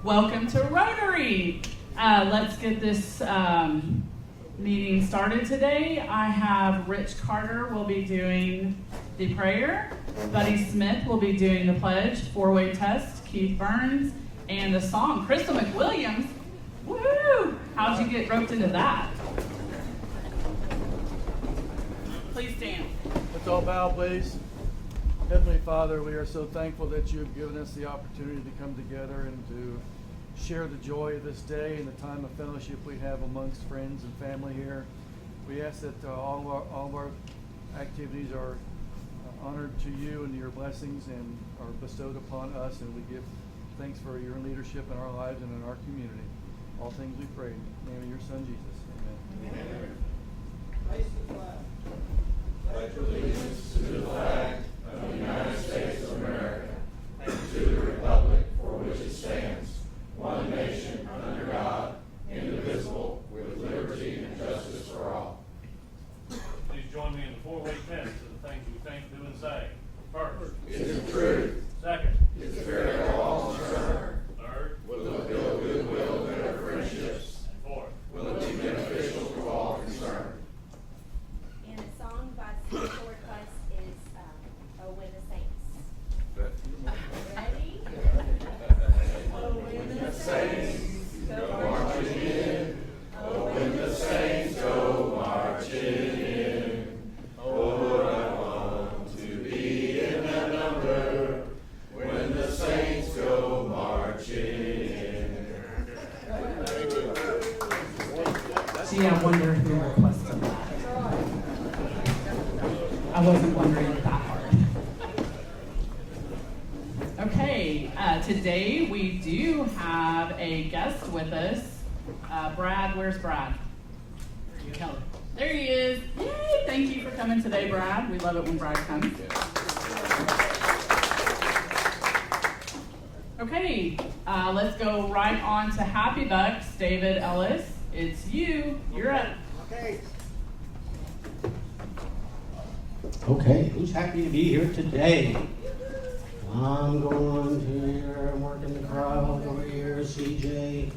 Welcome to Rotary. Let's get this meeting started today. I have Rich Carter will be doing the prayer. Buddy Smith will be doing the pledge, four-way test, Keith Burns, and the song. Crystal McWilliams. Woo! How'd you get roped into that? Please stand. Let's all bow, please. Heavenly Father, we are so thankful that you have given us the opportunity to come together and to share the joy of this day and the time of fellowship we have amongst friends and family here. We ask that all of our activities are honored to you and your blessings and are bestowed upon us, and we give thanks for your leadership in our lives and in our community. All things we pray in the name of your Son, Jesus. Amen. Amen. Raise the flag. Pledge allegiance to the flag of the United States of America and to the republic for which it stands, one nation under God, indivisible, with liberty and justice for all. Please join me in the four-way test of the things we think, do, and say. First, is it true? Second, Is it fair to all concerned? third, Will it build goodwill in our friendships? and fourth. Will it be beneficial to all concerned? And a song by special request is "Oh When the Saints." Ready? Oh, when the saints go marching in. Oh, when the saints go marching in. Oh, I want to be in that number when the saints go marching in. Gee, I wonder who requested that. I wasn't wondering that hard. Okay, today we do have a guest with us. Brad, where's Brad? There he is. Yay! Thank you for coming today, Brad. We love it when Brad comes. Okay, let's go right on to Happy Bucks. David Ellis, it's you. You're up. Okay, who's happy to be here today? I'm going here, I'm working the crowd over here, CJ.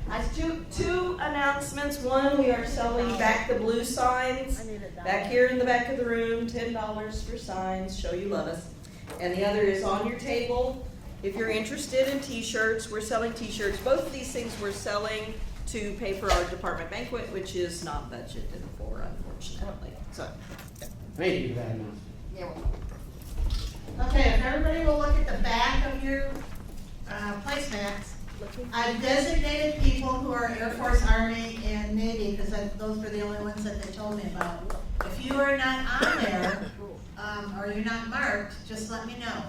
I have two announcements. One, we are selling back the blue signs back here in the back of the room, $10 for signs, show you love us. And the other is on your table. If you're interested in t-shirts, we're selling t-shirts. Both of these things we're selling to pay for our department banquet, which is not budgeted for, unfortunately. So, Thank you for that announcement. yeah, well, Okay, if everybody will look at the back of your placemats, I've designated people who are Air Force, Army, and Navy, because those were the only ones that they told me about. If you are not on there, or you're not marked, just let me know.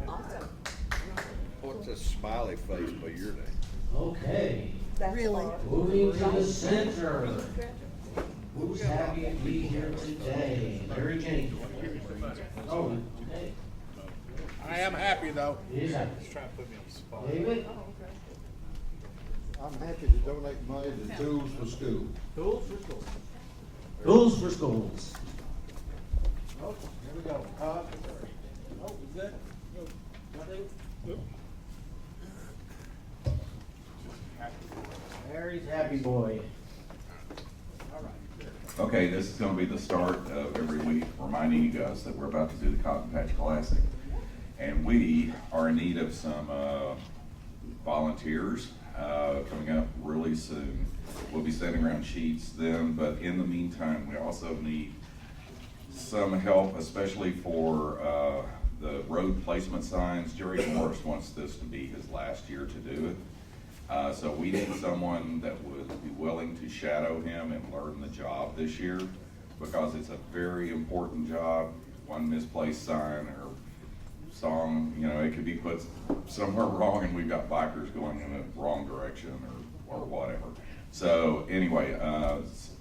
awesome. What's a smiley face by your name? Okay, Really? moving to the center. Who's happy to be here today? Larry James. Oh, okay. I am happy though. He's happy. He's trying to put me on the spot. David? I'm happy to donate money to Tools for School. Tools for school. Tools for schools. Oh, here we go. Oh, is that? Larry's happy boy. Okay, this is going to be the start of every week reminding you guys that we're about to do the Cotton Patch Classic. And we are in need of some volunteers coming up really soon. We'll be sending around sheets then, but in the meantime, we also need some help, especially for the road placement signs. Jerry Morris wants this to be his last year to do it. So we need someone that would be willing to shadow him and learn the job this year, because it's a very important job. One misplaced sign or song, you know, it could be put somewhere wrong and we've got bikers going in the wrong direction or whatever. So anyway,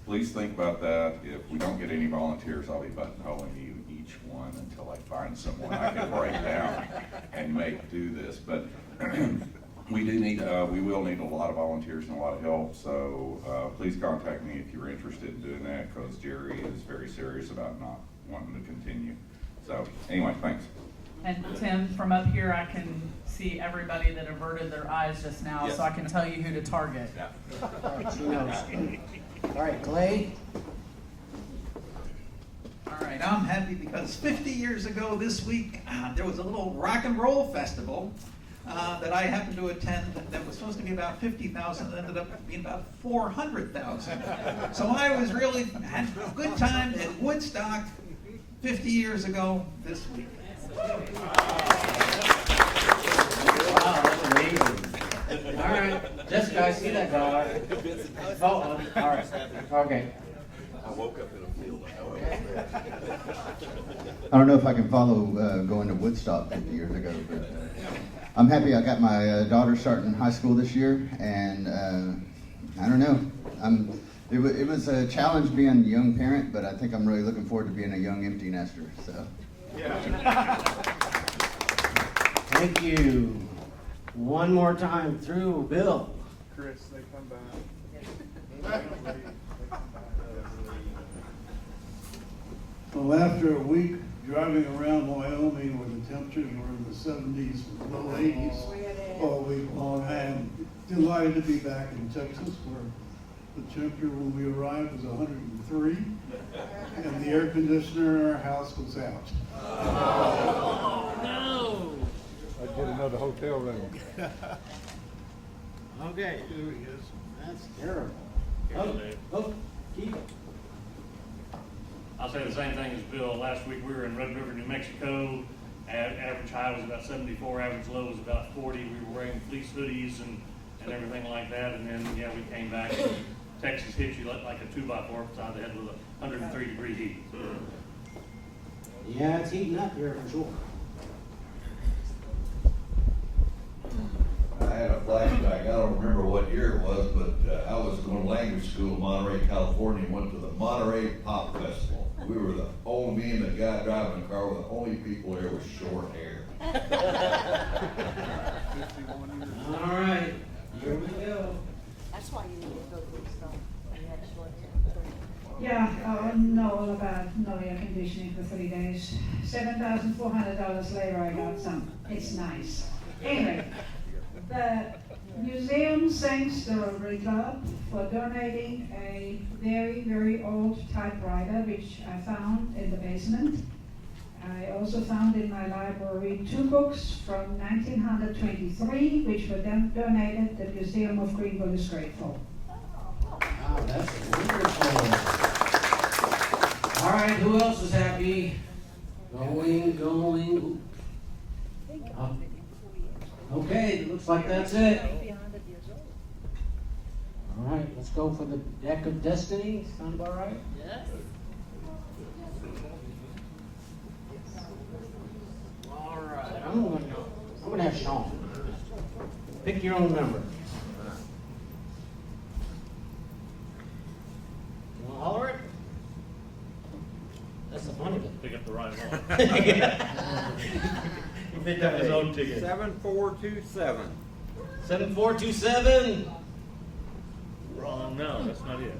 please think about that. If we don't get any volunteers, I'll be buttonholing you each one until I find someone I can break down and make do this. But we will need a lot of volunteers and a lot of help, so please contact me if you're interested in doing that, because Jerry is very serious about not wanting to continue. So anyway, thanks. And Tim, from up here, I can see everybody that averted their eyes just now, so I can tell you who to target. She knows. All right, Clay. All right, I'm happy because 50 years ago this week, there was a little rock and roll festival that I happened to attend that was supposed to be about 50,000, ended up being about 400,000. So I was really, had a good time at Woodstock 50 years ago this week. Wow, that's amazing. All right, Jessica, I see that dog. Oh, all right, okay. I woke up in a field. I don't know if I can follow going to Woodstock 50 years ago, but I'm happy I got my daughter starting high school this year, and I don't know. It was a challenge being a young parent, but I think I'm really looking forward to being a young empty nester. So. Yeah. Thank you. One more time through, Bill. Chris, they come back. Well, after a week driving around Wyoming where the temperatures were in the 70s and low 80s all week long, I am delighted to be back in Texas where the temperature when we arrived was 103 and the air conditioner in our house was out. Oh, no! I'd get another hotel room. Okay. There he is. That's terrible. Oh, Keith. I'll say the same thing as Bill. Last week we were in Red River, New Mexico. Average high was about 74, average low was about 40. We were wearing fleece hoodies and everything like that. And then, yeah, we came back and Texas hit you like a 2x4 upside the head with 103-degree heat. Yeah, it's heating up here for sure. I had a flashback. I don't remember what year it was, but I was going to language school in Monterey, California, and went to the Monterey Pop Festival. We were the only, me and the guy driving the car were the only people there with short hair. All right, here we go. That's why you need to go to Woodstock. You had short hair. Yeah, no about no air conditioning for 3 days. $7,400 later, I got some. It's nice. Anyway, the museum thanks the Rotary Club for donating a very, very old typewriter, which I found in the basement. I also found in my library 2 books from 1923, which were then donated. The Museum of Greenville is grateful. Wow, that's wonderful. All right, who else is happy? Going. Okay, it looks like that's it. All right, let's go for the Deck of Destiny. Sound about right? Yes. All right, I'm gonna have Sean. Pick your own number. You wanna holler it? That's the funny bit. Pick up the right one. He picked up his own ticket. 7427. 7427. Wrong, no, that's not it.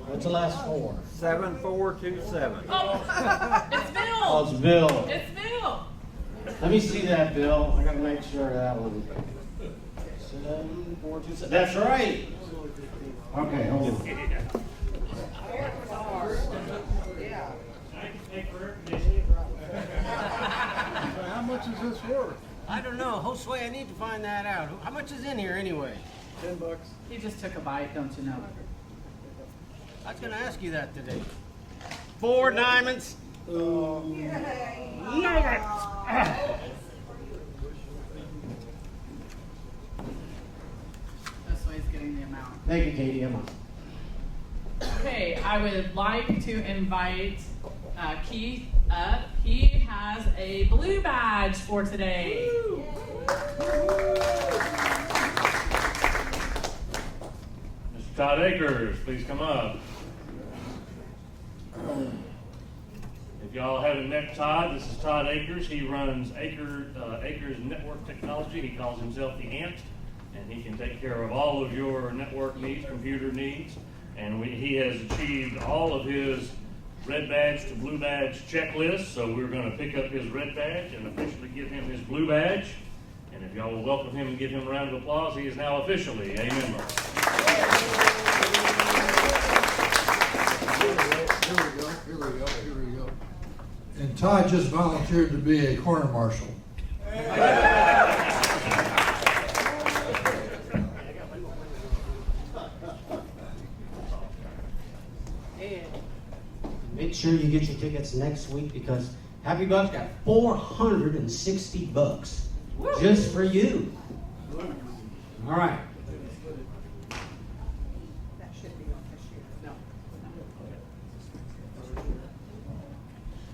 What's the last 4? 7427. Oh, it's Bill. Oh, it's Bill. It's Bill. Let me see that, Bill. I gotta make sure that one. 7427. That's right. Okay, hold on. How much is this worth? I don't know. Josue, I need to find that out. How much is in here anyway? $10. He just took a bite, don't you know? I was gonna ask you that today. 4 diamonds. That's why he's getting the amount. Thank you, Katie. I'm on. Okay, I would like to invite Keith up. He has a blue badge for today. Mr. Todd Akers, please come up. If y'all haven't met Todd, this is Todd Akers. He runs Akers Network Technology. He calls himself the Ant, and he can take care of all of your network needs, computer needs. And he has achieved all of his red badge to blue badge checklist, so we're going to pick up his red badge and officially give him his blue badge. And if y'all will welcome him and give him a round of applause, he is now officially a member. Here we go. And Todd just volunteered to be a corner marshal. Make sure you get your tickets next week because Happy Bucks got $460 just for you. All right.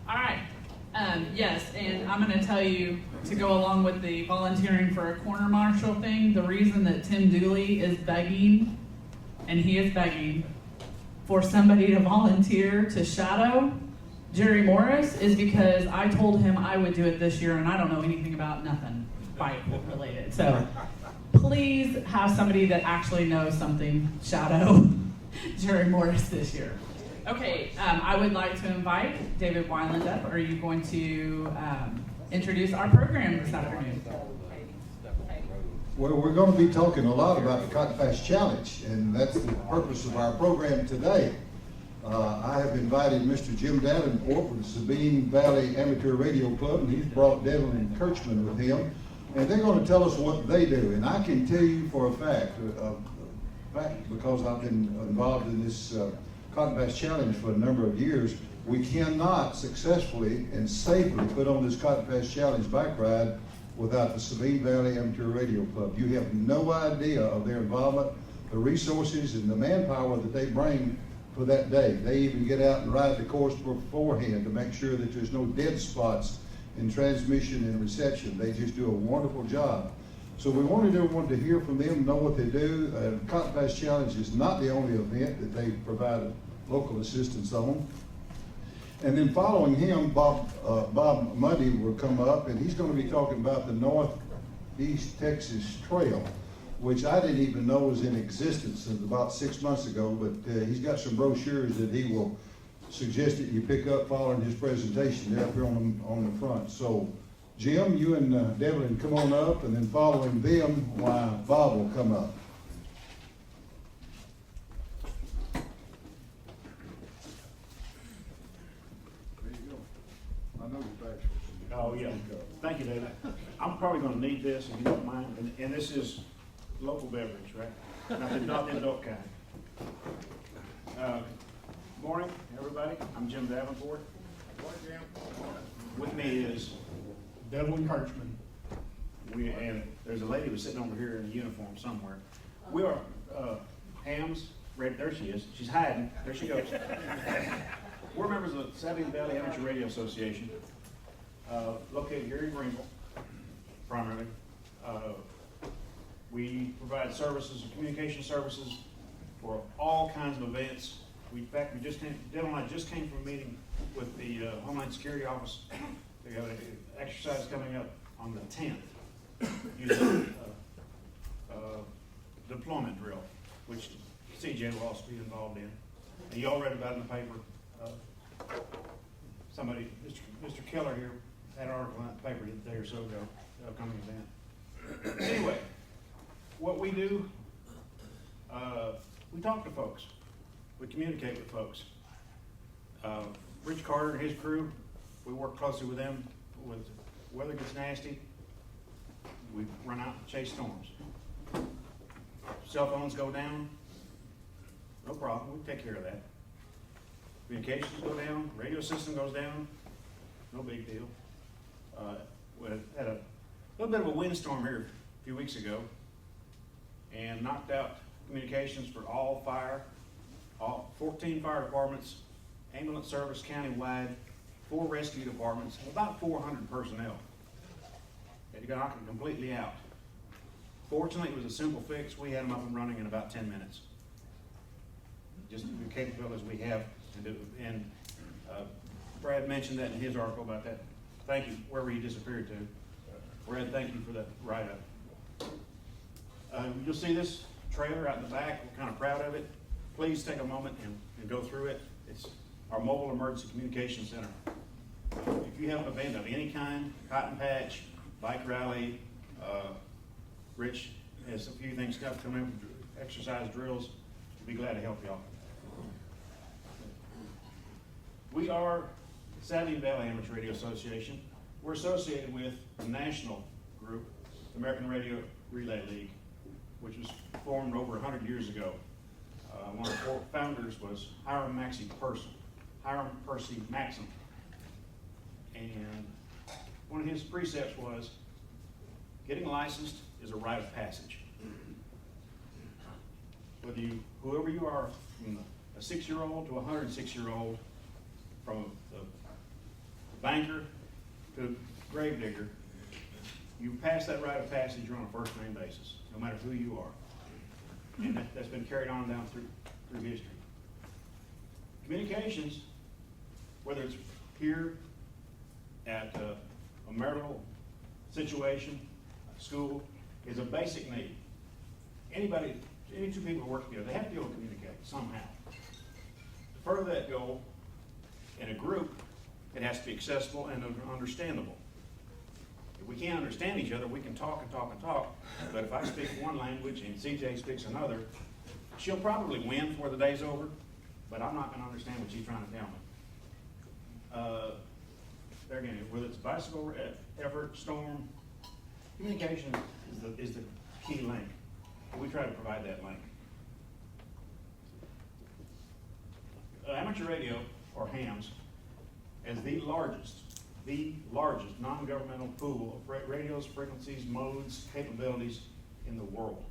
All right. Yes, and I'm going to tell you to go along with the volunteering for a corner marshal thing. The reason that Tim Dooley is begging, and he is begging, for somebody to volunteer to shadow Jerry Morris is because I told him I would do it this year, and I don't know anything about nothing fight related. So please have somebody that actually knows something shadow Jerry Morris this year. Okay, I would like to invite David Weiland up. Are you going to introduce our program this afternoon? Well, we're going to be talking a lot about the Cotton Patch Challenge, and that's the purpose of our program today. I have invited Mr. Jim Davenport with the Sabine Valley Amateur Radio Club, and he's brought Devlin Kirchman with him, and they're going to tell us what they do. And I can tell you for a fact because I've been involved in this Cotton Patch Challenge for a number of years, we cannot successfully and safely put on this Cotton Patch Challenge bike ride without the Sabine Valley Amateur Radio Club. You have no idea of their involvement, the resources, and the manpower that they bring for that day. They even get out and ride the course beforehand to make sure that there's no dead spots in transmission and reception. They just do a wonderful job. So we wanted everyone to hear from them, know what they do. Cotton Patch Challenge is not the only event that they provide local assistance on. And then following him, Bob Mudie will come up, and he's going to be talking about the Northeast Texas Trail, which I didn't even know was in existence about 6 months ago, but he's got some brochures that he will suggest that you pick up following his presentation. They're up here on the front. So Jim, you and Devlin come on up, and then following them, Bob will come up. Oh, yeah. Thank you, David. I'm probably gonna need this if you don't mind, and this is local beverage, right? Not the adult kind. Morning, everybody. I'm Jim Davenport. Morning, Jim. With me is Devlin Kirchman. And there's a lady who's sitting over here in a uniform somewhere. We are Hams. Right there she is. She's hiding. There she goes. We're members of the Sabine Valley Amateur Radio Association, located here in Greenville, primarily. We provide services, communication services for all kinds of events. In fact, Devil and I just came from a meeting with the Homeland Security Office. They got an exercise coming up on the 10th, using deployment drill, which CJ will also be involved in. And you all read about it in the paper. Somebody, Mr. Keller here, had an article in the paper a day or so ago, the upcoming event. Anyway, what we do, we talk to folks. We communicate with folks. Rich Carter and his crew, we work closely with them. When the weather gets nasty, we run out and chase storms. Cell phones go down, no problem, we take care of that. Communications go down, radio system goes down, no big deal. We had a little bit of a windstorm here a few weeks ago and knocked out communications for all 14 fire departments, ambulance service countywide, 4 rescue departments, about 400 personnel. It got knocked completely out. Fortunately, it was a simple fix. We had them up and running in about 10 minutes. Just the capabilities we have. And Brad mentioned that in his article about that. Thank you, wherever he disappeared to. Brad, thank you for that write-up. You'll see this trailer out in the back. We're kind of proud of it. Please take a moment and go through it. It's our mobile emergency communication center. If you have an event of any kind, cotton patch, bike rally, Rich has a few things coming in, exercise drills, we'll be glad to help y'all. We are Sabine Valley Amateur Radio Association. We're associated with the national group, the American Radio Relay League, which was formed over 100 years ago. One of the founders was Hiram Percy Maxim. And one of his precepts was, getting licensed is a rite of passage. Whoever you are, from a 6-year-old to a 106-year-old, from the banker to a grave digger, you pass that rite of passage, you're on a first name basis, no matter who you are. And that's been carried on down through history. Communications, whether it's here at a marital situation, school, is a basic need. Any two people who work together, they have to be able to communicate somehow. To further that goal, in a group, it has to be accessible and understandable. If we can't understand each other, we can talk and talk and talk, but if I speak one language and CJ speaks another, she'll probably win before the day's over, but I'm not going to understand what she's trying to tell me. There again, whether it's bicycle effort, storm, communication is the key link. We try to provide that link. Amateur radio, or HAMS, is the largest non-governmental pool of radios, frequencies, modes, capabilities in the world.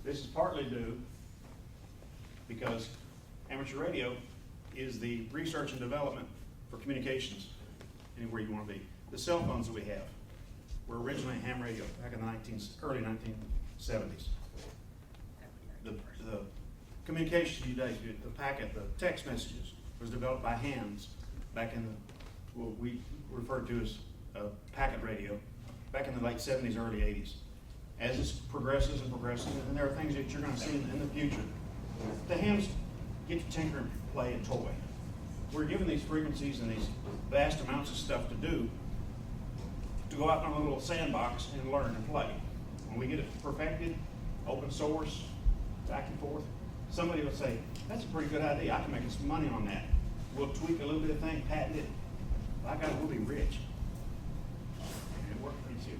This is partly due because amateur radio is the research and development for communications anywhere you want to be. The cell phones that we have were originally ham radio back in the early 1970s. The communication today, the packet, the text messages, was developed by hands back in what we refer to as packet radio, back in the late 70s, early 80s. As this progresses and progresses, and there are things that you're going to see in the future, the hams get to tinker and play and toy. We're given these frequencies and these vast amounts of stuff to do, to go out on a little sandbox and learn and play. When we get it perfected, open source, back and forth, somebody will say, that's a pretty good idea, I can make some money on that. We'll tweak a little bit of thing, patent it. By God, we'll be rich. And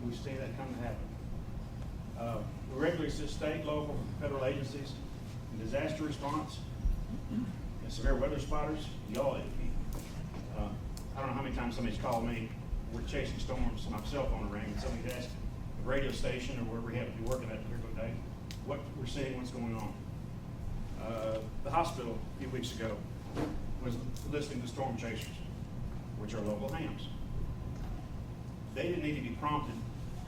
we see that come to happen. We regularly assist state, local, federal agencies in disaster response and severe weather spotters. Y'all, I don't know how many times somebody's called me. We're chasing storms, and my cell phone rang, and somebody's asked the radio station or wherever we happen to be working at a particular day what we're seeing, what's going on. The hospital a few weeks ago was listening to storm chasers, which are local hams. They didn't need to be prompted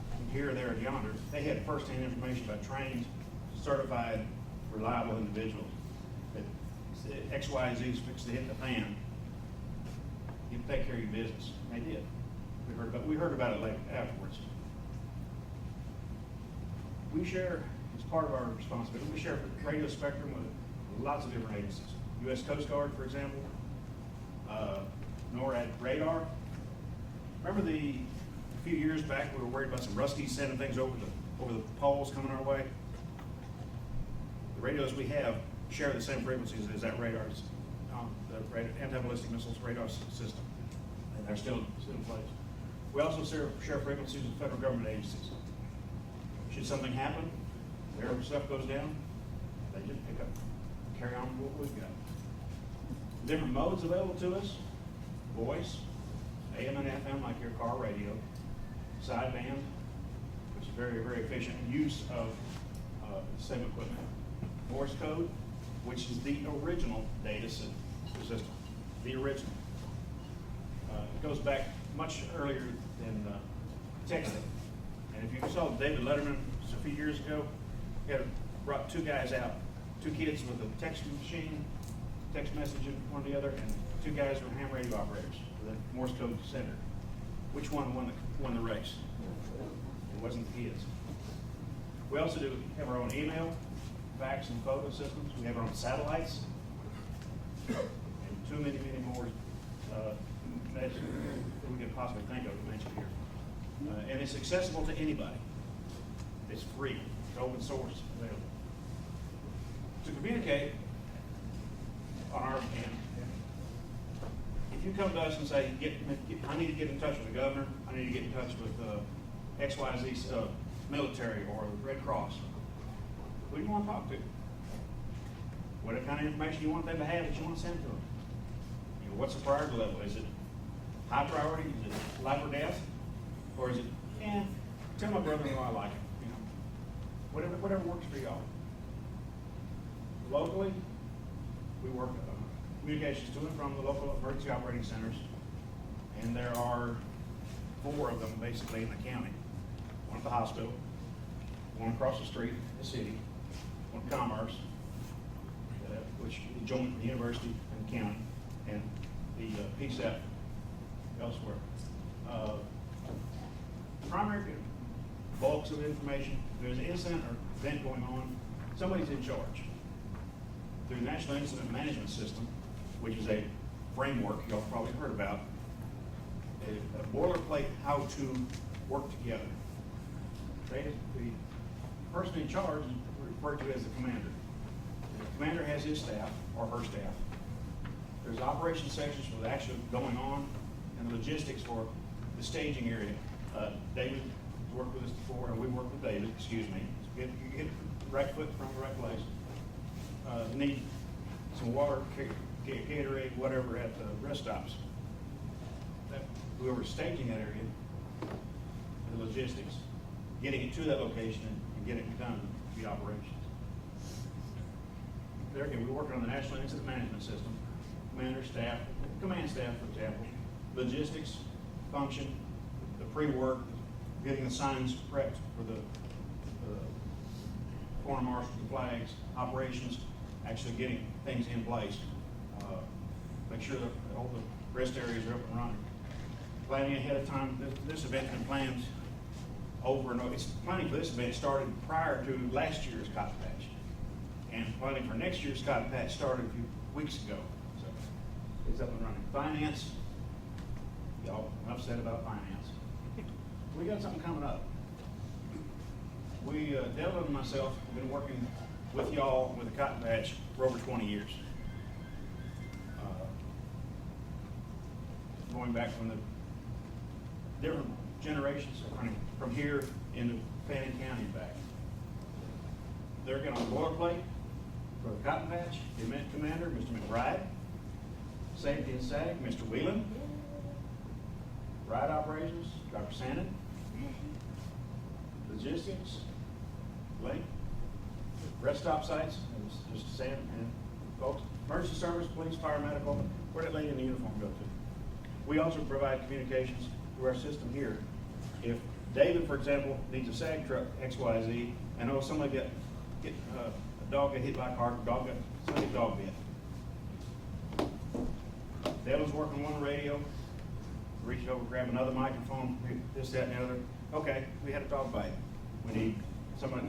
from here, there, or yonder. They had first-hand information about trained, certified, reliable individuals that X, Y, and Z is fixed to hit the fan. You take care of your business. They did. We heard about it later afterwards. We share, as part of our responsibility, we share radio spectrum with lots of different agencies. U.S. Coast Guard, for example, NORAD radar. Remember a few years back we were worried about some Ruskies sending things over the poles coming our way? The radios we have share the same frequencies as that radar's, the anti-ballistic missiles radar system, and they're still in place. We also share frequencies with federal government agencies. Should something happen, their stuff goes down, they just pick up, carry on with what we've got. Different modes available to us: voice, AM and FM, like your car radio, sideband, which is very, very efficient use of the same equipment, Morse code, which is the original data system, the original. It goes back much earlier than texting. And if you saw David Letterman just a few years ago, he had brought two guys out, two kids with a text machine, text messaging one or the other, and two guys were ham radio operators with a Morse code sender. Which one won the race? It wasn't the kids. We also have our own email, fax, and photo systems. We have our own satellites. And too many more measures that we could possibly think of to mention here. And it's accessible to anybody. It's free. It's open source available. To communicate on our end, if you come to us and say, I need to get in touch with the governor, I need to get in touch with XYZ military or the Red Cross, who do you want to talk to? What kind of information you want them to have that you want to send to them? You know, what's the priority level? Is it high priority? Is it life or death? Or is it, tell my brother-in-law I like him, you know? Whatever works for y'all. Locally, we work communications to and from the local emergency operating centers, and there are 4 of them basically in the county. One at the hospital, one across the street, the city, one at Commerce, which is joint the university and the county, and the PSAP elsewhere. Primary bulks of information, if there's an incident or event going on, somebody's in charge. Through the National Incident Management System, which is a framework y'all probably heard about, a boilerplate how to work together. The person in charge is referred to as the commander. The commander has his staff or her staff. There's operation sections for the action going on and the logistics for the staging area. David has worked with us before, and we worked with David, excuse me. You get the right foot from the right place. You need some water, Gatorade, whatever, at the rest stops. Whoever's staging that area, the logistics, getting it to that location and getting it done, the operations. There again, we're working on the National Incident Management System, commander, staff, command staff, for example, logistics, function, the pre-work, getting the signs prepped for the corner marshals, the flags, operations, actually getting things in place. Make sure that all the rest areas are up and running. Planning ahead of time. This event's been planned over and over. Planning for this event started prior to last year's Cotton Patch. And planning for next year's Cotton Patch started a few weeks ago. So it's up and running. Finance, y'all upset about finance. We got something coming up. Devlin and myself have been working with y'all with the Cotton Patch for over 20 years. Going back from the different generations from here into Fannin County and back. They're getting on boilerplate for the Cotton Patch, the event commander, Mr. McBride, safety and SAG, Mr. Whelan, ride operations, Dr. Sandin, logistics, Blake, rest stop sites, just Sam and folks, emergency service, police, fire, medical, where did lady in the uniform go to? We also provide communications through our system here. If David, for example, needs a SAG truck, XYZ, and somebody a dog got hit by a car, somebody's dog bit. David's working one radio, reach over, grab another microphone, this, that, and the other. Okay, we had a dog bite. We need somebody,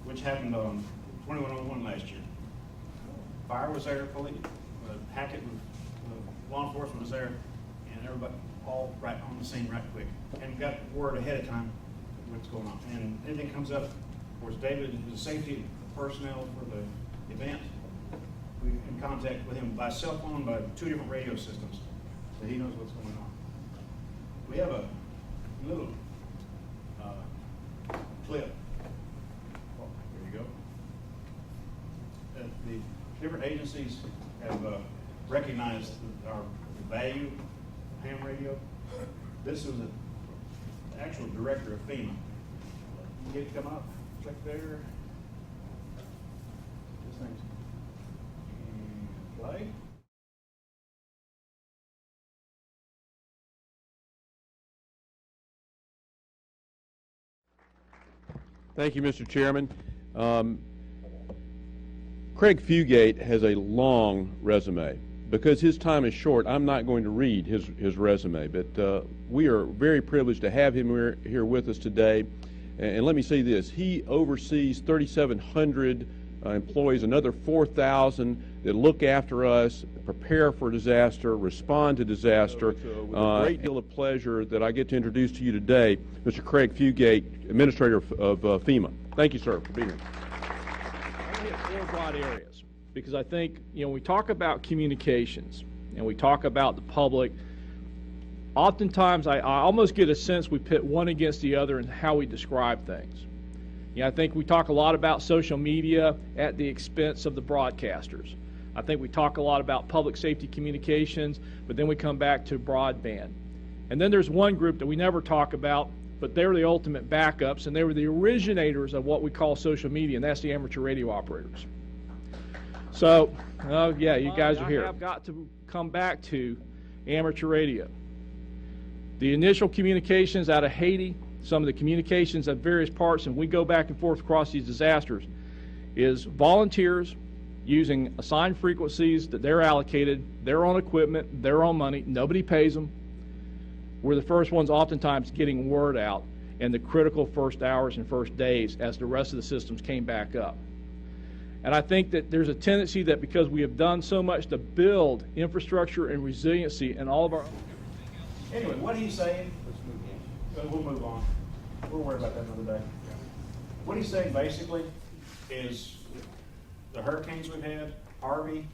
which happened on 2101 last year. Fire was there, police, Hackett, law enforcement was there, and everybody all right on the scene right quick. And got word ahead of time what's going on. And anything comes up, of course, David is the safety personnel for the event. We're in contact with him by cell phone, by 2 different radio systems, so he knows what's going on. We have a little clip. Oh, there you go. The different agencies have recognized our value of ham radio. This was an actual director of FEMA. Get it to come up, check there. This thing's play. Thank you, Mr. Chairman. Craig Fugate has a long resume. Because his time is short, I'm not going to read his resume, but we are very privileged to have him here with us today. And let me say this, he oversees 3,700 employees, another 4,000 that look after us, prepare for disaster, respond to disaster. With a great deal of pleasure that I get to introduce to you today Mr. Craig Fugate, Administrator of FEMA. Thank you, sir, for being here. I want to hit 4 broad areas because I think, when we talk about communications and we talk about the public, oftentimes I almost get a sense we pit one against the other in how we describe things. I think we talk a lot about social media at the expense of the broadcasters. I think we talk a lot about public safety communications, but then we come back to broadband. And then there's one group that we never talk about, but they were the ultimate backups, and they were the originators of what we call social media, and that's the amateur radio operators. So, yeah, you guys are here. I've got to come back to amateur radio. The initial communications out of Haiti, some of the communications at various parts, and we go back and forth across these disasters, is volunteers using assigned frequencies that they're allocated, their own equipment, their own money, nobody pays them. We're the first ones oftentimes getting word out in the critical first hours and first days as the rest of the systems came back up. And I think that there's a tendency that because we have done so much to build infrastructure and resiliency in all of our... Anyway, what he's saying, we'll move on. We'll worry about that another day. What he's saying basically is the hurricanes we've had, Harvey,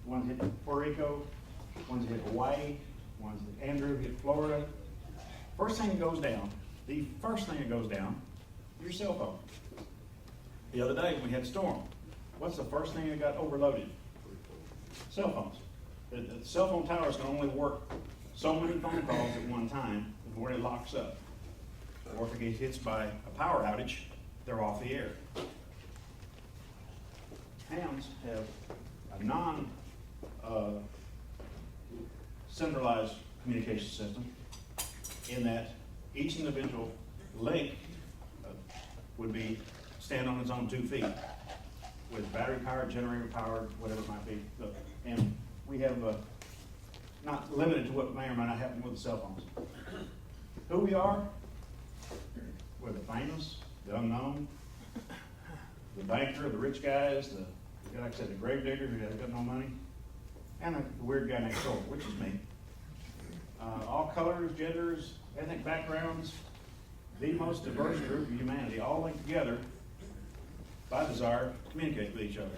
one hit Puerto Rico, one's hit Hawaii, one's hit Andrew, hit Florida. First thing that goes down, the first thing that goes down, your cell phone. The other day we had a storm. What's the first thing that got overloaded? Cell phones. The cell phone towers can only work so many phone calls at one time before it locks up. Or if it gets hit by a power outage, they're off the air. Hams have a non-centralized communication system in that each individual link would be stand on its own 2 feet with battery powered, generator powered, whatever it might be. And we have not limited to what may or may not happen with the cell phones. Who we are? We're the famous, the unknown, the banker, the rich guys, like I said, the grave digger who has got no money, and the weird guy next door, which is me. All colors, genders, ethnic backgrounds, the most diverse group of humanity, all linked together by desire to communicate with each other,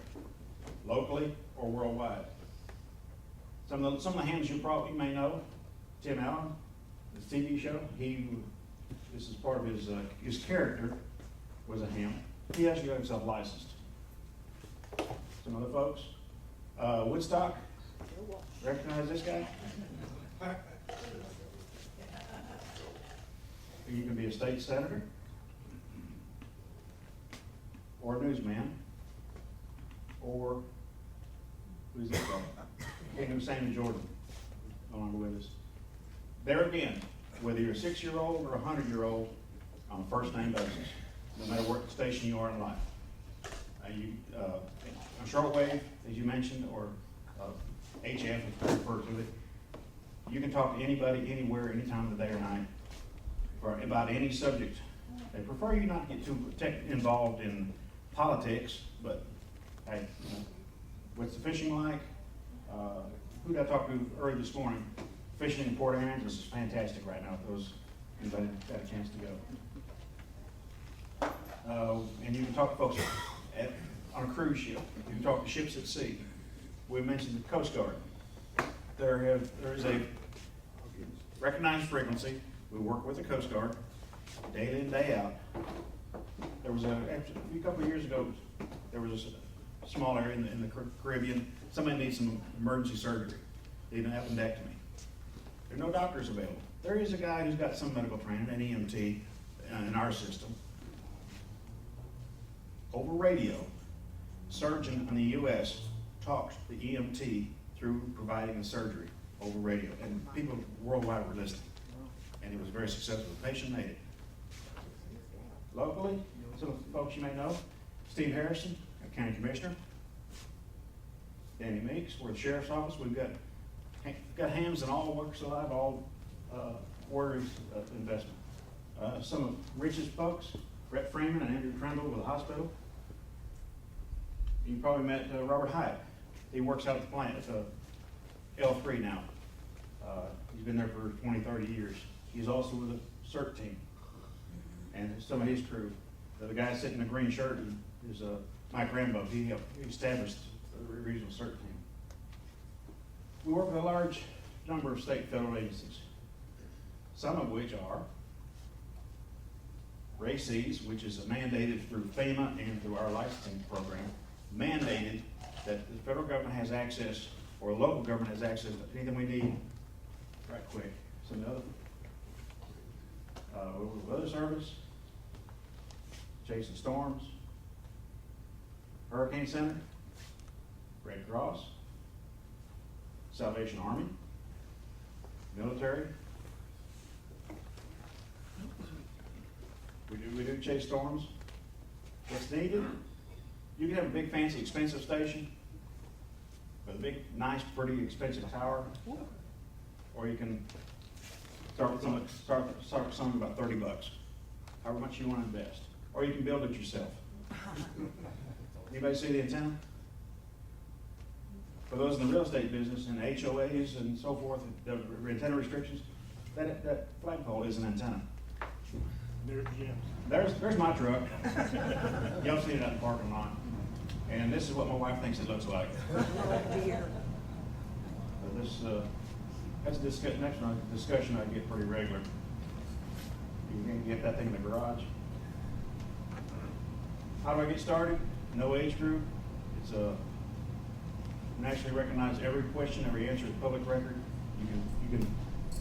locally or worldwide. Some of the hands you may know, Tim Allen, his TV show, this is part of his character was a ham. He actually got himself licensed. Some other folks, Woodstock, recognize this guy? You can be a state senator or a newsman or who's this guy? King of St. Jordan, no longer with us. There again, whether you're a 6-year-old or a 100-year-old, on a first name basis, no matter what station you are in life. A shortwave, as you mentioned, or HF, if you refer to it, you can talk to anybody, anywhere, any time of the day or night, about any subject. They prefer you not to get too involved in politics, but hey, what's the fishing like? Who did I talk to early this morning? Fishing in Port Aransas is fantastic right now. Those anybody got a chance to go. And you can talk to folks on a cruise ship. You can talk to ships at sea. We mentioned the Coast Guard. There is a recognized frequency. We work with the Coast Guard day in, day out. There was a couple of years ago, there was a small area in the Caribbean. Somebody needs some emergency surgery. They need an appendectomy. There are no doctors available. There is a guy who's got some medical training, an EMT, in our system. Over radio, surgeon in the U.S. talked the EMT through providing the surgery over radio, and people worldwide were listening. And it was very successful. The patient made it. Locally, some of the folks you may know, Steve Harrison, our county commissioner. Danny Meeks, we're the sheriff's office. We've got hams in all walks of life, all orders of investment. Some of the richest folks, Brett Freeman and Andrew Tremble with the hospital. You probably met Robert Hyatt. He works out at the plant at L3 now. He's been there for 20, 30 years. He's also with the CERT team and some of his crew. The guy sitting in the green shirt is Mike Rambo. He established the regional CERT team. We work with a large number of state and federal agencies, some of which are RACES, which is mandated through FEMA and through our licensing program, mandated that the federal government has access, or local government has access to anything we need right quick. Some other weather service, chasing storms, Hurricane Center, Red Cross, Salvation Army, military. We do chase storms. What's needed? You can have a big, fancy, expensive station with a big, nice, pretty, expensive tower, or you can start with something about $30, however much you want to invest, or you can build it yourself. Anybody see the antenna? For those in the real estate business and HOAs and so forth, the antenna restrictions, that flagpole is an antenna. There's my truck. Y'all seen it out in the parking lot. And this is what my wife thinks it looks like. That's a next discussion I get pretty regular. You can get that thing in the garage. How do I get started? No age group. It's a nationally recognized. Every question, every answer is public record. You can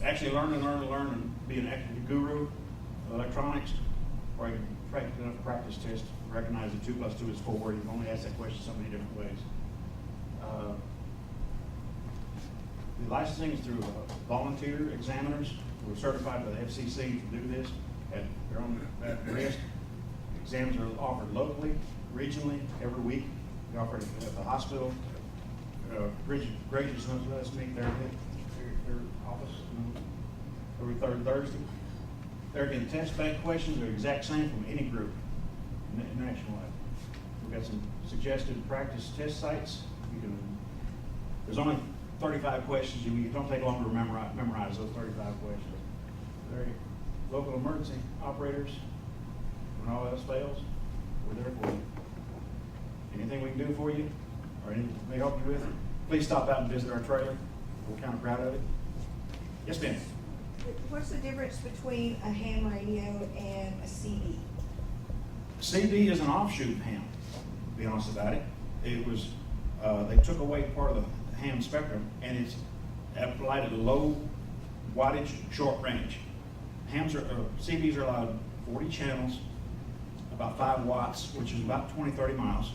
actually learn and be an guru of electronics, or you can take enough practice test to recognize that 2 + 2 is 4. You can only ask that question so many different ways. The licensing is through volunteer examiners who are certified by the FCC to do this at their own risk. Exams are offered locally, regionally, every week. They're offered at the hospital. Graduates let us meet their office every third Thursday. There again, test bank questions are the exact same from any group nationwide. We've got some suggested practice test sites. There's only 35 questions. You don't take long to memorize those 35 questions. Local emergency operators, when all else fails, we're there for you. Anything we can do for you, or anything we help you with, please stop out and visit our trailer. We're kind of proud of it. Yes, ma'am. What's the difference between a ham radio and a CB? CB is an offshoot of ham, to be honest about it. It was, they took away part of the ham spectrum, and it's applied at low wattage, short range. CBs are allowed 40 channels, about 5 watts, which is about 20, 30 miles,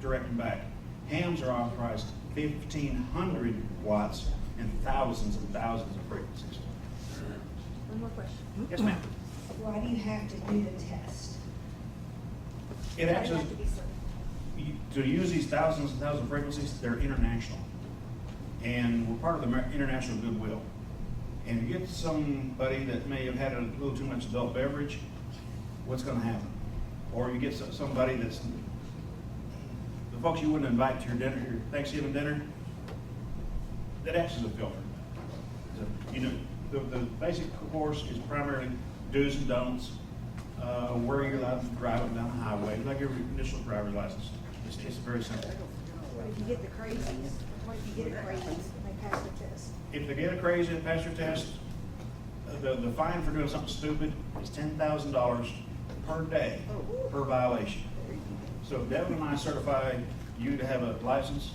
direct and back. Hams are authorized 1,500 watts and thousands and thousands of frequencies. One more question. Yes, ma'am. Why do you have to do the test? It actually, to use these thousands and thousands of frequencies, they're international. And we're part of the international goodwill. And you get somebody that may have had a little too much adult beverage, what's going to happen? Or you get somebody that's, the folks you wouldn't invite to your dinner, your Thanksgiving dinner, that acts as a filter. So, the basic course is primarily do's and don'ts, where you're allowed to drive them down the highway, like your initial driver's license. It's very simple. What if you get the crazies? What if you get a crazies and they pass the test? If they get a crazy and pass your test, the fine for doing something stupid is $10,000 per day per violation. So if Devin and I certify you to have a license,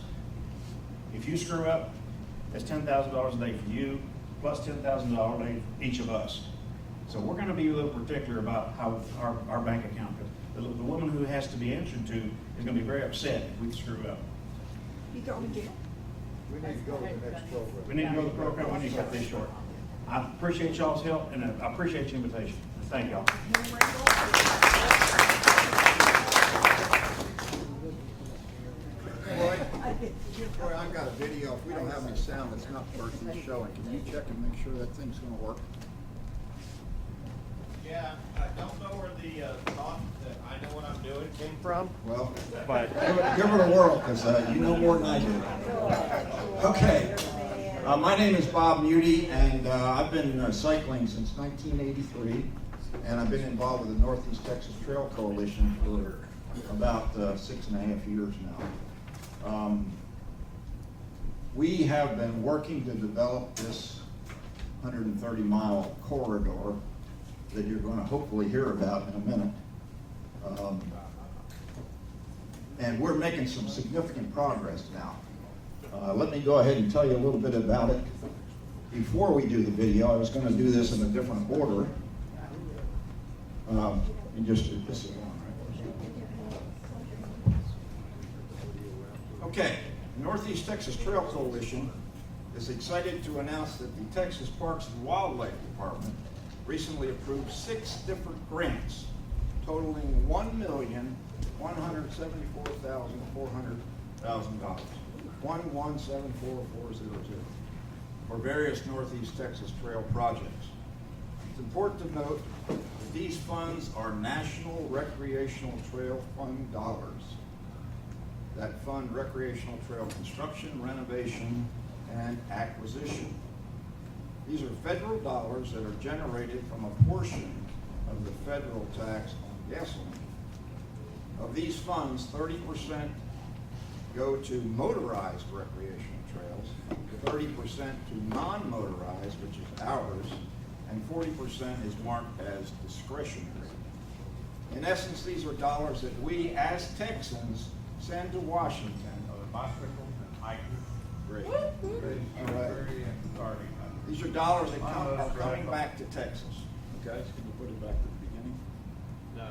if you screw up, that's $10,000 a day for you, plus $10,000 a day for each of us. So we're going to be a little particular about how our bank account goes. The woman who has to be answered to is going to be very upset if we screw up. You go to jail. We need to go to the next program. We need to go to the program. We need to cut this short. I appreciate y'all's help, and I appreciate the invitation. Thank y'all. Roy, I've got a video. If we don't have any sound, it's not the person showing. Can you check and make sure that thing's going to work? Yeah, I don't know where the thought that I know what I'm doing came from. Well, But give it a whirl, because you know more than I do. Okay. My name is Bob Mudie, and I've been cycling since 1983, and I've been involved with the Northeast Texas Trail Coalition for about 6.5 years now. We have been working to develop this 130-mile corridor that you're going to hopefully hear about in a minute. And we're making some significant progress now. Let me go ahead and tell you a little bit about it. Before we do the video, I was going to do this in a different order. And just this is one, right? Okay, the Northeast Texas Trail Coalition is excited to announce that the Texas Parks and Wildlife Department recently approved 6 different grants totaling $1,174,400 $1,174,400 for various Northeast Texas trail projects. It's important to note that these funds are National Recreational Trail Fund dollars that fund recreational trail construction, renovation, and acquisition. These are federal dollars that are generated from a portion of the federal tax on gasoline. Of these funds, 30% go to motorized recreational trails, 30% to non-motorized, which is ours, and 40% is marked as discretionary. In essence, these are dollars that we, as Texans, send to Washington. bicycles and hikers. Great. All Right. These are dollars that are coming back to Texas. Okay, can you put it back to the beginning? No.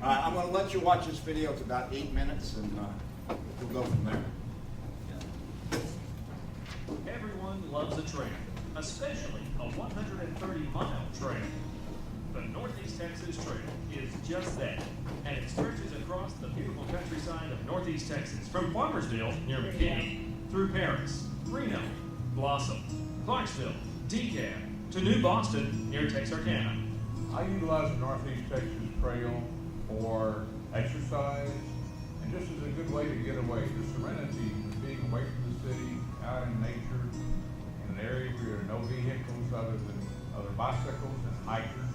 I'm going to let you watch this video. It's about 8 minutes, and we'll go from there. Everyone loves a trail, especially a 130-mile trail. The Northeast Texas Trail is just that, and it stretches across the beautiful countryside of Northeast Texas, from Farmersville near McKinney, through Paris, Reno, Blossom, Clarksville, DeKalb, to New Boston near Texarkana. I utilize the Northeast Texas Trail for exercise and just as a good way to get away. The serenity of being away from the city, out in nature, in an area where there are no vehicles other than other bicycles and hikers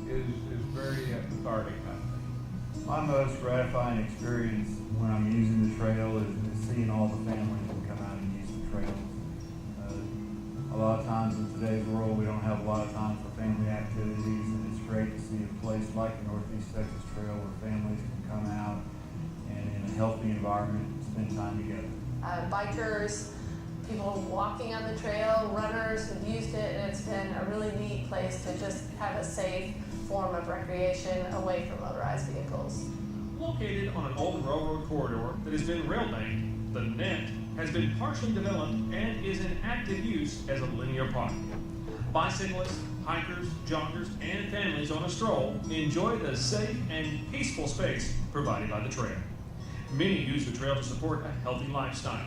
is very cathartic, I think. My most gratifying experience when I'm using the trail is seeing all the families that come out and use the trails. A lot of times in today's world, we don't have a lot of time for family activities, and it's great to see a place like the Northeast Texas Trail where families can come out and in a healthy environment spend time together. Bikers, people walking on the trail, runners have used it, and it's been a really neat place to just have a safe form of recreation away from motorized vehicles. Located on an old railroad corridor that has been rail banked, the net has been partially developed and is in active use as a linear park. Bicyclists, hikers, joggers, and families on a stroll enjoy the safe and peaceful space provided by the trail. Many use the trail to support a healthy lifestyle.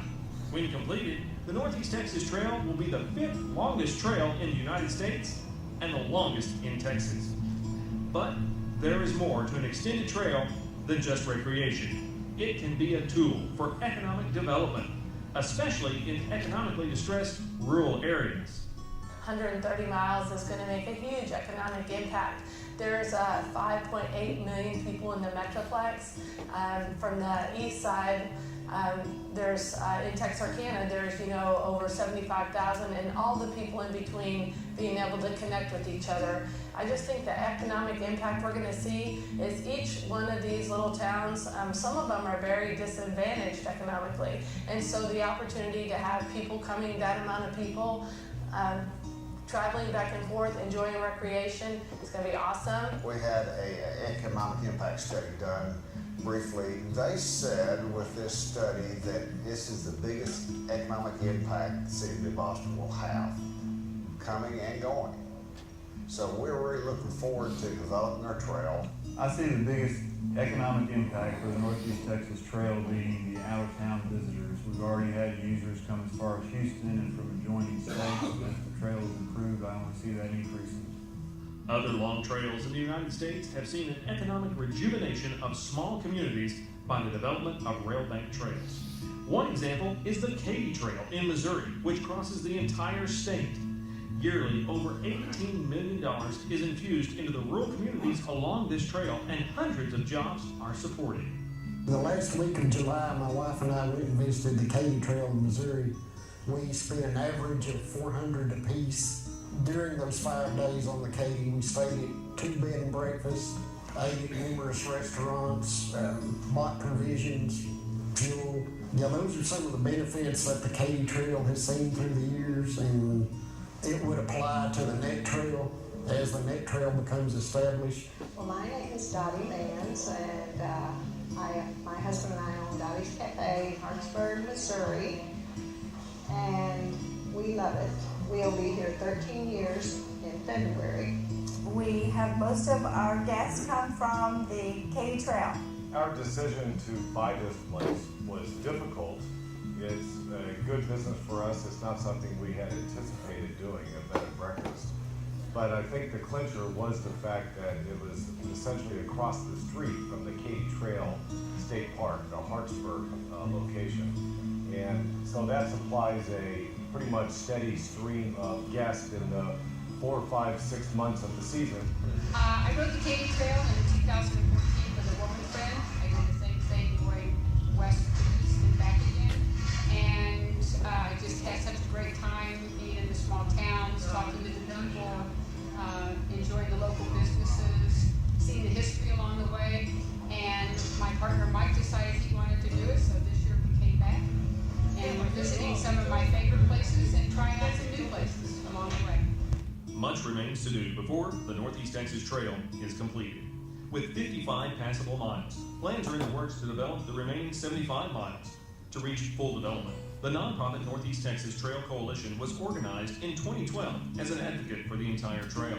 When completed, the Northeast Texas Trail will be the 5th longest trail in the United States and the longest in Texas. But there is more to an extended trail than just recreation. It can be a tool for economic development, especially in economically distressed rural areas. 130 miles is going to make a huge economic impact. There's 5.8 million people in the Metroplex. From the east side, there's in Texarkana, there's over 75,000, and all the people in between being able to connect with each other. I just think the economic impact we're going to see is each one of these little towns, some of them are very disadvantaged economically, and so the opportunity to have people coming, that amount of people, traveling back and forth, enjoying recreation, is going to be awesome. We had an economic impact study done briefly. They said with this study that this is the biggest economic impact the city of Boston will have, coming and going. So we're really looking forward to developing our trail. I see the biggest economic impact for the Northeast Texas Trail being the out-of-town visitors. We've already had users come as far as Houston and from adjoining states. As the trail is improved, I only see that increasing. Other long trails in the United States have seen an economic rejuvenation of small communities by the development of rail-banked trails. One example is the Katy Trail in Missouri, which crosses the entire state. Yearly, over $18 million is infused into the rural communities along this trail, and hundreds of jobs are supported. The last week of July, my wife and I went and visited the Katy Trail in Missouri. We spent an average of $400 apiece. During those 5 days on the Katy, we stayed at 2 bed and breakfasts, ate at numerous restaurants, bought provisions, fuel. Yeah, those are some of the benefits that the Katy Trail has seen through the years, and it would apply to the Neck Trail as the Neck Trail becomes established. Well, my name is Dottie Vance, and my husband and I own Dottie's Cafe in Hartsburg, Missouri, and we love it. We'll be here 13 years in February. We have most of our guests come from the Katy Trail. Our decision to buy this place was difficult. It's a good business for us. It's not something we had anticipated doing, a bed and breakfast. But I think the clincher was the fact that it was essentially across the street from the Katy Trail State Park, the Hartsburg location. And so that supplies a pretty much steady stream of guests in the 4, 5, 6 months of the season. I rode the Katy Trail in 2014 with a woman friend. I did the same thing going west to east and back again. And I just had such a great time being in the small towns, talking to the people, enjoying the local businesses, seeing the history along the way. And my partner Mike decided he wanted to do it, so this year we came back. And we're visiting some of my favorite places and trying out some new places along the way. Much remains to do before the Northeast Texas Trail is completed. With 55 passable miles, plans are in the works to develop the remaining 75 miles. To reach full development, the nonprofit Northeast Texas Trail Coalition was organized in 2012 as an advocate for the entire trail.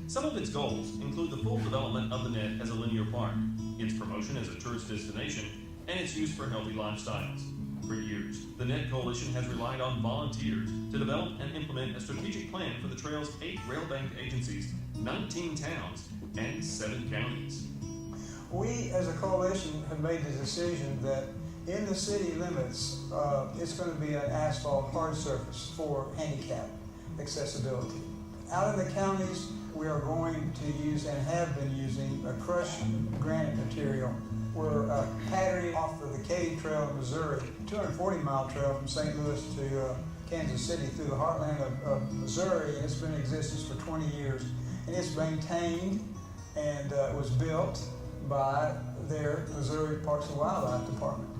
Some of its goals include the full development of the net as a linear park, its promotion as a tourist destination, and its use for healthy lifestyles. For years, the Net Coalition has relied on volunteers to develop and implement a strategic plan for the trail's 8 rail-banked agencies, 19 towns, and 7 counties. We, as a coalition, have made the decision that in the city limits, it's going to be an asphalt hard surface for handicap accessibility. Out in the counties, we are going to use and have been using a crushed granite material. We're patterning off of the Katy Trail in Missouri, 240-mile trail from St. Louis to Kansas City through the heartland of Missouri, and it's been in existence for 20 years. And it's maintained and was built by their Missouri Parks and Wildlife Department.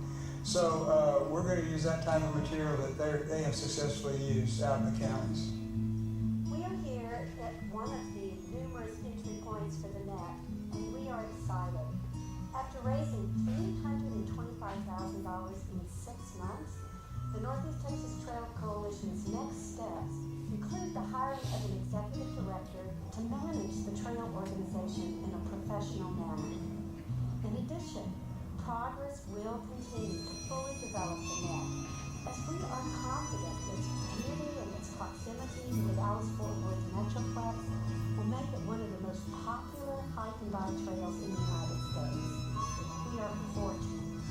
So we're going to use that type of material that they have successfully used out in the counties. We are here at one of the numerous entry points for the net, and we are excited. After raising $325,000 in 6 months, the Northeast Texas Trail Coalition's next steps include the hiring of an executive director to manage the trail organization in a professional manner. In addition, progress will continue to fully develop the net, as we are confident its beauty and its proximity to the Dallas-Fort Worth Metroplex will make it one of the most popular hike and bike trails in the United States. We are fortunate.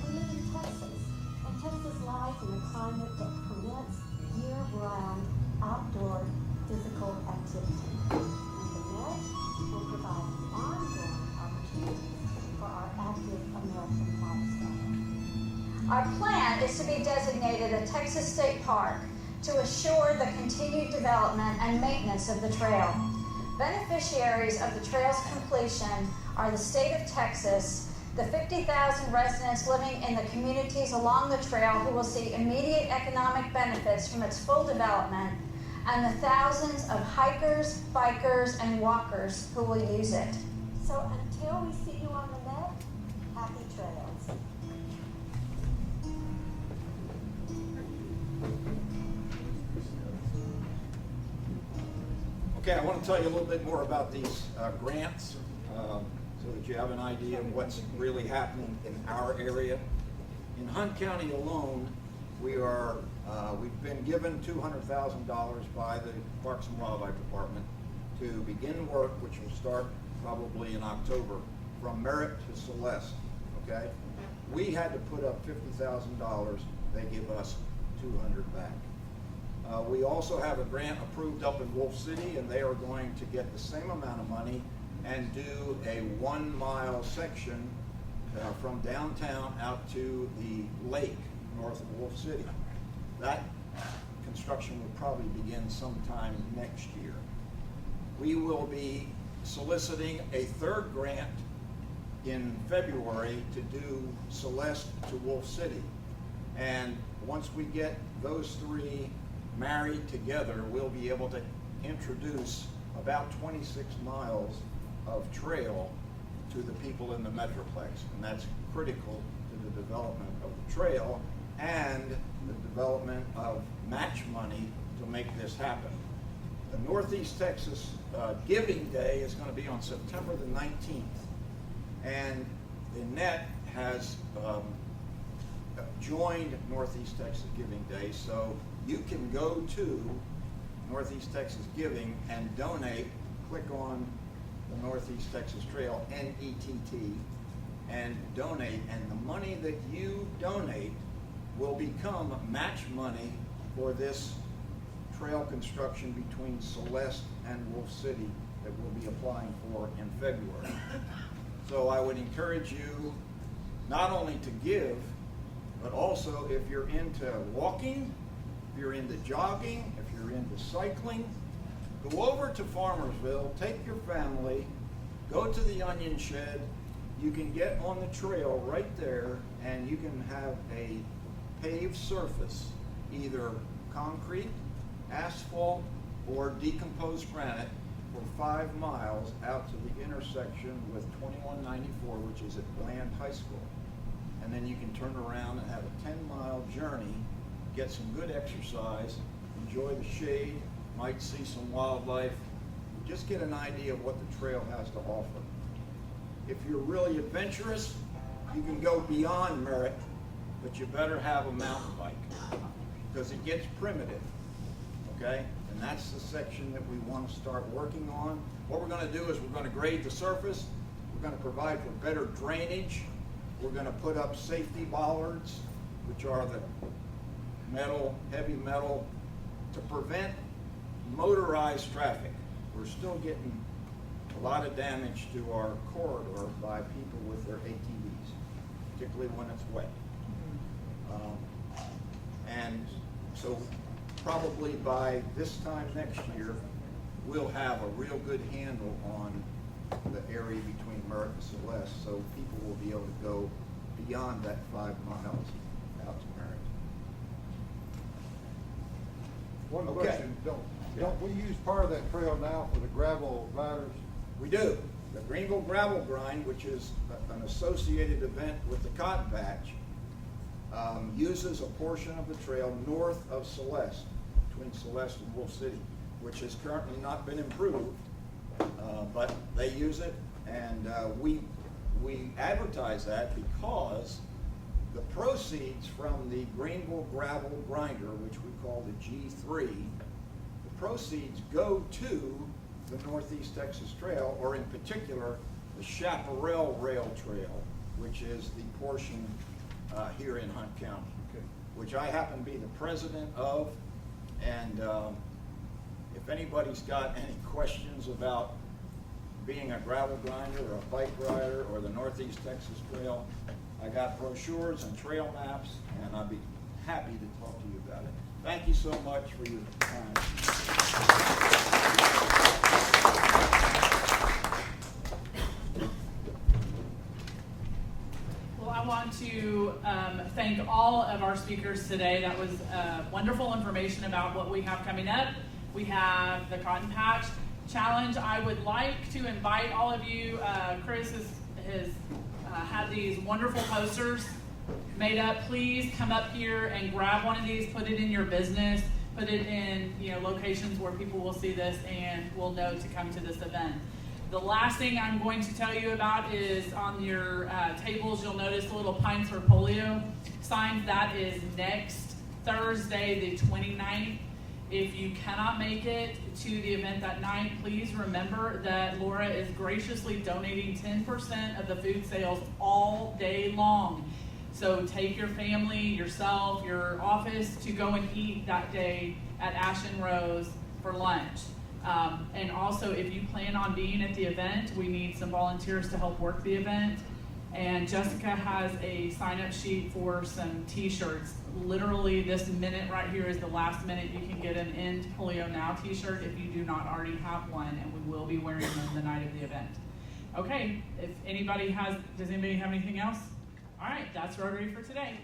We live in Texas, and Texas lies in a climate that permits year-round outdoor physical activity. And the net will provide ongoing opportunities for our active American lifestyle. Our plan is to be designated a Texas State Park to assure the continued development and maintenance of the trail. Beneficiaries of the trail's completion are the state of Texas, the 50,000 residents living in the communities along the trail who will see immediate economic benefits from its full development, and the thousands of hikers, bikers, and walkers who will use it. So until we see you on the net, happy trails. Okay, I want to tell you a little bit more about these grants so that you have an idea of what's really happening in our area. In Hunt County alone, we've been been given $200,000 by the Parks and Wildlife Department to begin work, which will start probably in October, from Merritt to Celeste, okay? We had to put up $50,000, they give us $200 back. We also have a grant approved up in Wolf City, and they are going to get the same amount of money and do a 1 mile section from downtown out to the lake north of Wolf City. That construction will probably begin sometime next year. We will be soliciting a third grant in February to do Celeste to Wolf City. And once we get those three married together, we'll be able to introduce about 26 miles of trail to the people in the Metroplex. And that's critical to the development of the trail and the development of match money to make this happen. The Northeast Texas Giving Day is going to be on September the 19th. And the NET has joined Northeast Texas Giving Day, so you can go to Northeast Texas Giving and donate. Click on the Northeast Texas Trail, NETT, and donate, and the money that you donate will become match money for this trail construction between Celeste and Wolf City that we'll be applying for in February. So I would encourage you not only to give, but also if you're into walking, if you're into jogging, if you're into cycling, go over to Farmersville, take your family, go to the Onion Shed. You can get on the trail right there, and you can have a paved surface, either concrete, asphalt, or decomposed granite for 5 miles out to the intersection with 2194, which is at Bland High School. And then you can turn around and have a 10-mile journey, get some good exercise, enjoy the shade, might see some wildlife, just get an idea of what the trail has to offer. If you're really adventurous, you can go beyond Merritt, but you better have a mountain bike because it gets primitive, okay? And that's the section that we want to start working on. What we're going to do is we're going to grade the surface, we're going to provide for better drainage, we're going to put up safety bollards, which are the metal, heavy metal, to prevent motorized traffic. We're still getting a lot of damage to our corridor by people with their ATVs, particularly when it's wet. And so probably by this time next year, we'll have a real good handle on the area between Merritt and Celeste, so people will be able to go beyond that 5 miles out to Merritt. One question, don't we use part of that trail now for the gravel riders? We do. The Greenville Gravel Grind, which is an associated event with the Cotton Patch, uses a portion of the trail north of Celeste, between Celeste and Wolf City, which has currently not been improved, but they use it, and we advertise that because the proceeds from the Greenville Gravel Grinder, which we call the G3, the proceeds go to the Northeast Texas Trail, or in particular, the Chaparral Rail Trail, which is the portion here in Hunt County, which I happen to be the president of. And if anybody's got any questions about being a gravel grinder or a bike rider or the Northeast Texas Trail, I got brochures and trail maps, and I'd be happy to talk to you about it. Thank you so much for your time. I want to thank all of our speakers today. That was wonderful information about what we have coming up. We have the Cotton Patch Challenge. I would like to invite all of you. Chris has had these wonderful posters made up. Please come up here and grab one of these, put it in your business, put it in locations where people will see this and will know to come to this event. The last thing I'm going to tell you about is on your tables, you'll notice the little Pints for Polio signs. That is next Thursday, the 29th. If you cannot make it to the event that night, please remember that Laura is graciously donating 10% of the food sales all day long. So take your family, yourself, your office to go and eat that day at Ash and Rose for lunch. And also, if you plan on being at the event, we need some volunteers to help work the event. And Jessica has a sign-up sheet for some t-shirts. Literally, this minute right here is the last minute you can get an End Polio Now t-shirt if you do not already have one, and we will be wearing them the night of the event. Okay, if anybody has, does anybody have anything else? All right, that's Rotary for today.